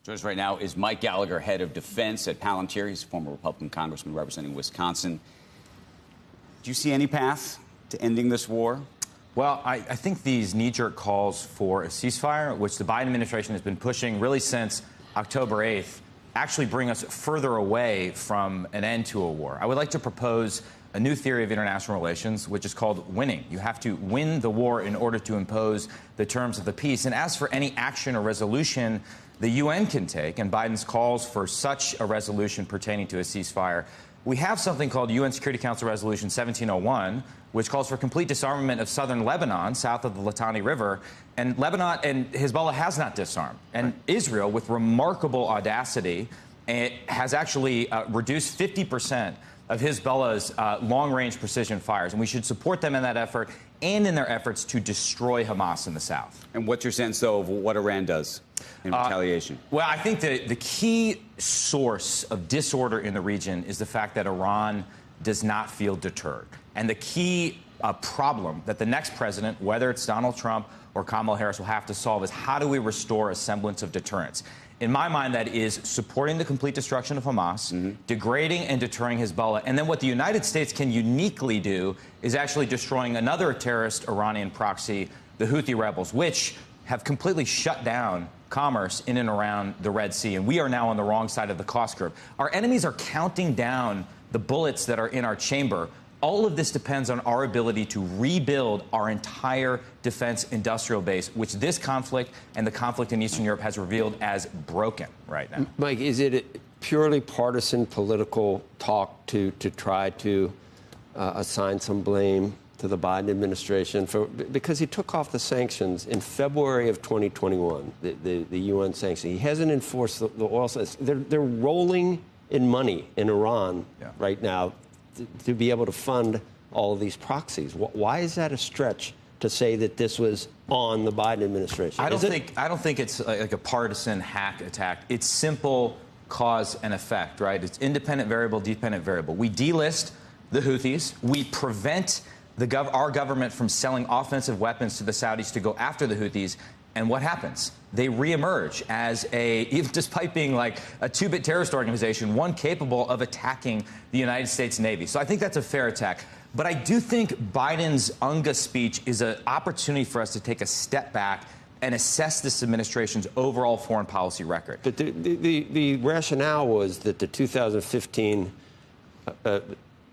Joining us right now is Mike Gallagher, head of defense at Palantir. He's a former Republican congressman representing Wisconsin. Do you see any path to ending this war? Well, I think these knee-jerk calls for a ceasefire, which the Biden administration has been pushing really since October 8th, actually bring us further away from an end to a war. I would like to propose a new theory of international relations, which is called winning. You have to win the war in order to impose the terms of the peace. And as for any action or resolution the UN can take, and Biden's calls for such a resolution pertaining to a ceasefire, we have something called UN Security Council Resolution 1701, which calls for complete disarmament of southern Lebanon, south of the Litani River. And Lebanon and Hezbollah has not disarmed. And Israel, with remarkable audacity, has actually reduced 50% of Hezbollah's long-range precision fires. And we should support them in that effort and in their efforts to destroy Hamas in the south. And what's your sense, though, of what Iran does in retaliation? Well, I think the key source of disorder in the region is the fact that Iran does not feel deterred. And the key problem that the next president, whether it's Donald Trump or Kamala Harris, will have to solve is how do we restore a semblance of deterrence? In my mind, that is supporting the complete destruction of Hamas, degrading and deterring Hezbollah. And then what the United States can uniquely do is actually destroying another terrorist Iranian proxy, the Houthi rebels, which have completely shut down commerce in and around the Red Sea. And we are now on the wrong side of the cost curve. Our enemies are counting down the bullets that are in our chamber. All of this depends on our ability to rebuild our entire defense industrial base, which this conflict and the conflict in Eastern Europe has revealed as broken right now. Mike, is it purely partisan political talk to try to assign some blame to the Biden administration because he took off the sanctions in February of 2021, the UN sanctions. He hasn't enforced the oil sanctions. They're rolling in money in Iran right now to be able to fund all of these proxies. Why is that a stretch to say that this was on the Biden administration? I don't think it's like a partisan hack attack. It's simple cause and effect, right? It's independent variable, dependent variable. We delist the Houthis. We prevent our government from selling offensive weapons to the Saudis to go after the Houthis. And what happens? They reemerge as even despite being like a two-bit terrorist organization, one capable of attacking the United States Navy. So I think that's a fair attack. But I do think Biden's UNGA speech is an opportunity for us to take a step back and assess this administration's overall foreign policy record. But the rationale was that the 2015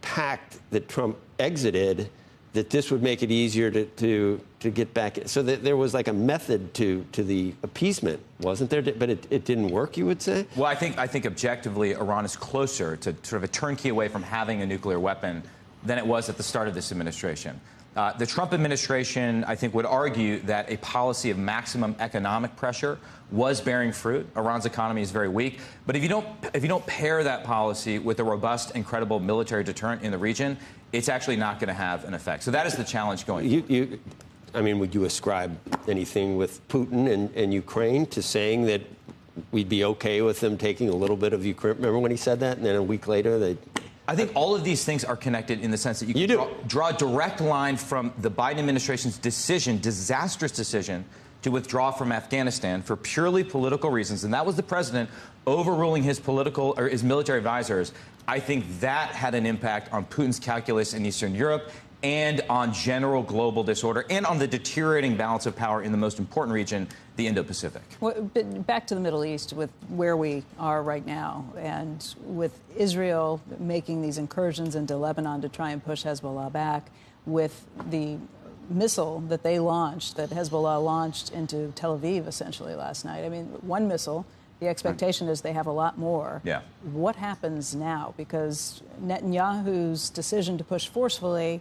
pact that Trump exited, that this would make it easier to get back. So that there was like a method to the appeasement, wasn't there? But it didn't work, you would say? Well, I think objectively, Iran is closer to sort of a turnkey away from having a nuclear weapon than it was at the start of this administration. The Trump administration, I think, would argue that a policy of maximum economic pressure was bearing fruit. Iran's economy is very weak. But if you don't pair that policy with a robust and credible military deterrent in the region, it's actually not going to have an effect. So that is the challenge going forward. I mean, would you ascribe anything with Putin and Ukraine to saying that we'd be okay with them taking a little bit of Ukraine? Remember when he said that? And then a week later, they... I think all of these things are connected in the sense that you can draw a direct line from the Biden administration's disastrous decision to withdraw from Afghanistan for purely political reasons. And that was the president overruling his military advisors. I think that had an impact on Putin's calculus in Eastern Europe and on general global disorder and on the deteriorating balance of power in the most important region, the Indo-Pacific. Well, but back to the Middle East with where we are right now and with Israel making these incursions into Lebanon to try and push Hezbollah back, with the missile that they launched, that Hezbollah launched into Tel Aviv essentially last night. I mean, one missile. The expectation is they have a lot more. Yeah. What happens now? Because Netanyahu's decision to push forcefully,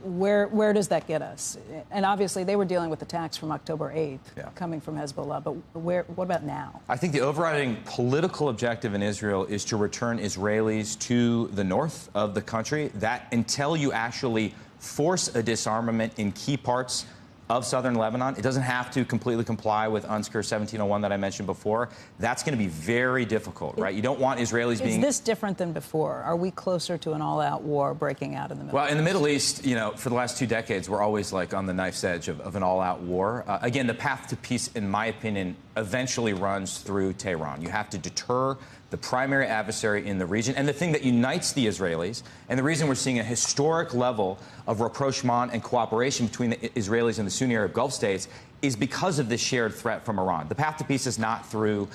where does that get us? And obviously they were dealing with attacks from October 8th coming from Hezbollah, but what about now? I think the overriding political objective in Israel is to return Israelis to the north of the country. That until you actually force a disarmament in key parts of southern Lebanon. It doesn't have to completely comply with UNSCR 1701 that I mentioned before. That's going to be very difficult, right? You don't want Israelis being... Is this different than before? Are we closer to an all-out war breaking out in the Middle East? Well, in the Middle East, you know, for the last 2 decades, we're always like on the knife's edge of an all-out war. Again, the path to peace, in my opinion, eventually runs through Tehran. You have to deter the primary adversary in the region, and the thing that unites the Israelis, and the reason we're seeing a historic level of rapprochement and cooperation between the Israelis and the Sunni Arab Gulf states, is because of this shared threat from Iran. The path to peace is not through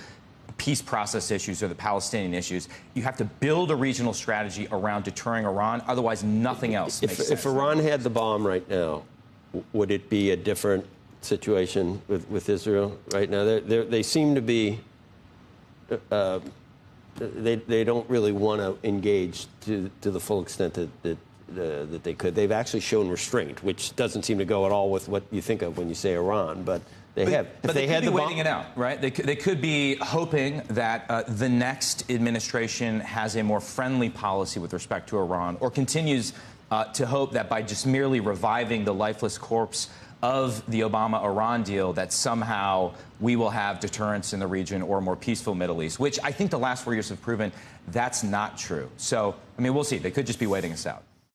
peace process issues or the Palestinian issues. You have to build a regional strategy around deterring Iran. Otherwise, nothing else makes sense. If Iran had the bomb right now, would it be a different situation with Israel right now? They seem to be... They don't really want to engage to the full extent that they could. They've actually shown restraint, which doesn't seem to go at all with what you think of when you say Iran. But they have. But they could be waiting it out, right? They could be hoping that the next administration has a more friendly policy with respect to Iran, or continues to hope that by just merely reviving the lifeless corpse of the Obama-Iran deal, that somehow we will have deterrence in the region or a more peaceful Middle East, which I think the last 4 years have proven that's not true. So, I mean, we'll see. They could just be waiting us out.